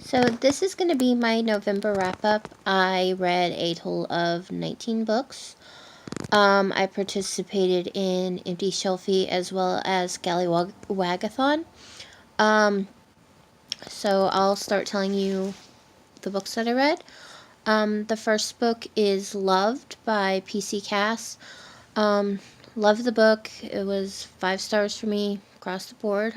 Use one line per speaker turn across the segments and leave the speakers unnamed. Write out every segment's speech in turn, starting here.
So this is going to be my November wrap-up. I read a total of 19 books. I participated in Empty Shelfie as well as Scallywagathon. So I'll start telling you the books that I read. The first book is Loved by PC Cass. Loved the book. It was 5 stars for me across the board.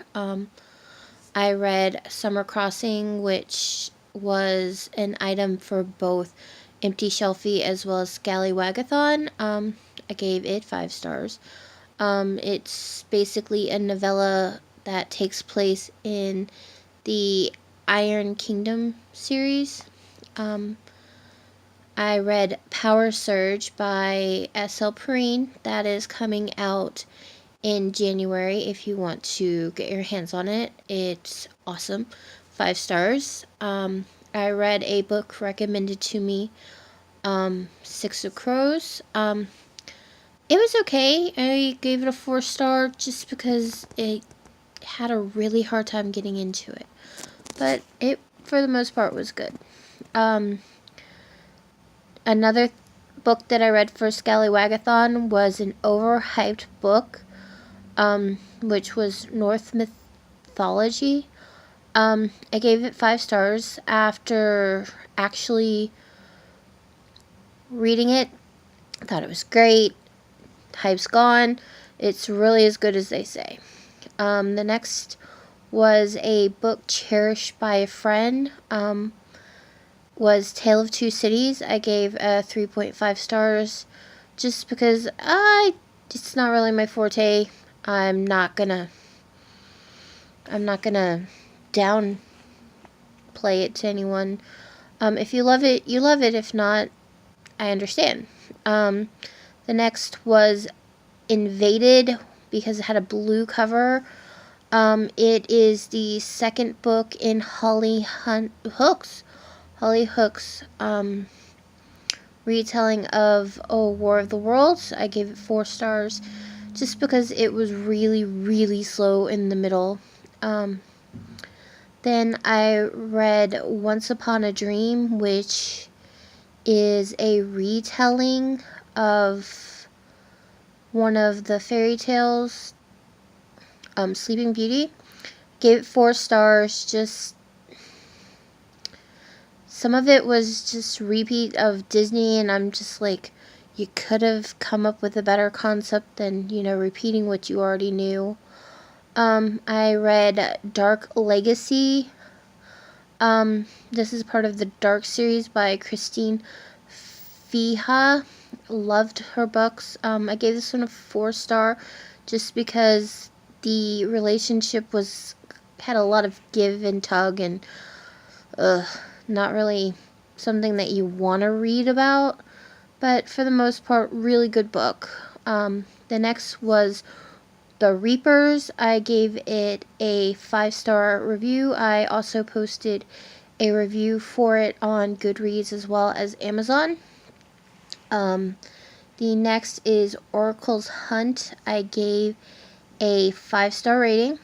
I read Summer Crossing, which was an item for both Empty Shelfie as well as Scallywagathon. I gave it 5 stars. It's basically a novella that takes place in the Iron Kingdom series. I read Power Surge by S.L. Perrine. That is coming out in January if you want to get your hands on it. It's awesome. 5 stars. I read a book recommended to me, Six of Crows. It was okay. I gave it a 4 star just because it had a really hard time getting into it. But it, for the most part, was good. Another book that I read for Scallywagathon was an overhyped book, which was Norse Mythology. I gave it 5 stars after actually reading it. I thought it was great. Hype's gone. It's really as good as they say. The next was a book cherished by a friend. Was Tale of Two Cities. I gave 3.5 stars just because it's not really my forte. I'm not gonna downplay it to anyone. If you love it, you love it. If not, I understand. The next was Invaded because it had a blue cover. It is the second book in Holly Hook's retelling of War of the Worlds. I gave it 4 stars just because it was really, really slow in the middle. Then I read Once Upon a Dream, which is a retelling of one of the fairy tales, Sleeping Beauty. Gave it 4 stars. Just some of it was just repeat of Disney, and I'm just like, you could have come up with a better concept than, repeating what you already knew. I read Dark Legacy. This is part of the Dark series by Christine Feeha. Loved her books. I gave this one a 4 star just because the relationship had a lot of give and tug and not really something that you want to read about, but for the most part, really good book. The next was The Reapers. I gave it a 5 star review. I also posted a review for it on Goodreads as well as Amazon. The next is Oracle's Hunt. I gave a 5 star rating.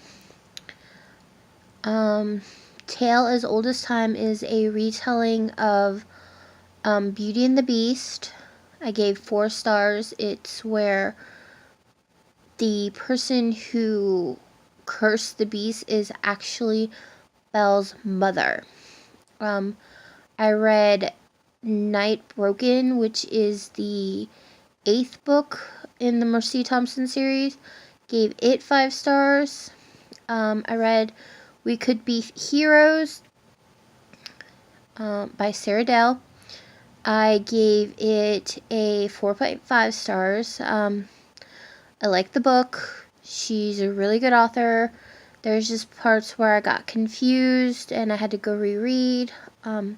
Tale as Old as Time is a retelling of Beauty and the Beast. I gave 4 stars. It's where the person who cursed the beast is actually Belle's mother. I read Night Broken, which is the 8th book in the Mercy Thompson series. Gave it 5 stars. I read We Could Be Heroes by Sarah Dell. I gave it a 4.5 stars. I like the book. She's a really good author. There's just parts where I got confused and I had to go reread. The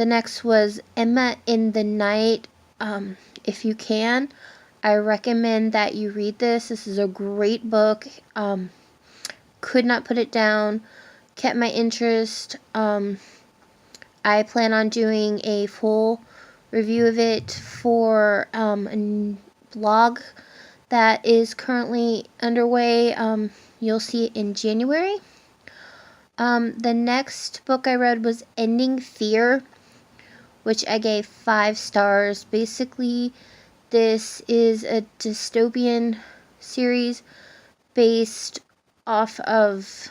next was Emma in the Night. If you can, I recommend that you read this. This is a great book. Could not put it down. Kept my interest. I plan on doing a full review of it for a blog that is currently underway. You'll see it in January. The next book I read was Ending Fear, which I gave 5 stars. Basically, this is a dystopian series based off of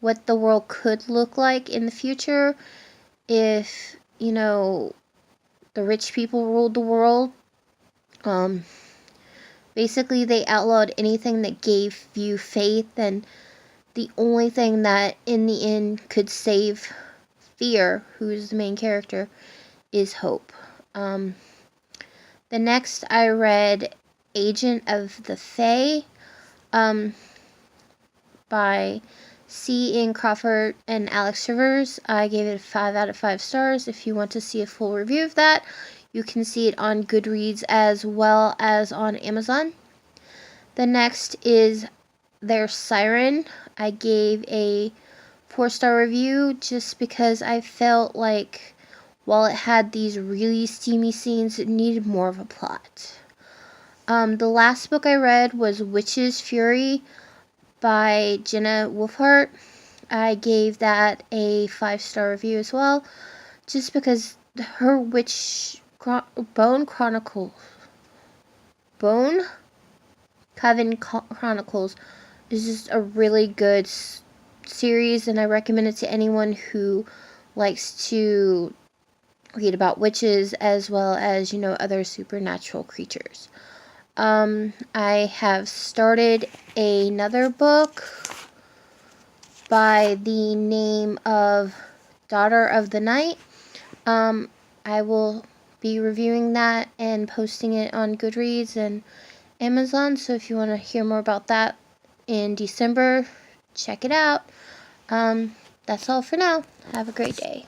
what the world could look like in the future if, the rich people ruled the world. Basically, they outlawed anything that gave you faith, and the only thing that in the end could save Fear, who's the main character, is hope. The next I read Agent of the Fae by C. Ian Crawford and Alex Rivers. I gave it a 5 out of 5 stars. If you want to see a full review of that, you can see it on Goodreads as well as on Amazon. The next is Their Siren. I gave a 4-star review just because I felt like while it had these really steamy scenes, it needed more of a plot. The last book I read was Witch's Fury by Jenna Wolfhart. I gave that a 5-star review as well, just because her Bone Coven Chronicles is just a really good series, and I recommend it to anyone who likes to read about witches as well as, other supernatural creatures. I have started another book by the name of Daughter of the Night. I will be reviewing that and posting it on Goodreads and Amazon, so if you want to hear more about that in December, check it out. That's all for now. Have a great day.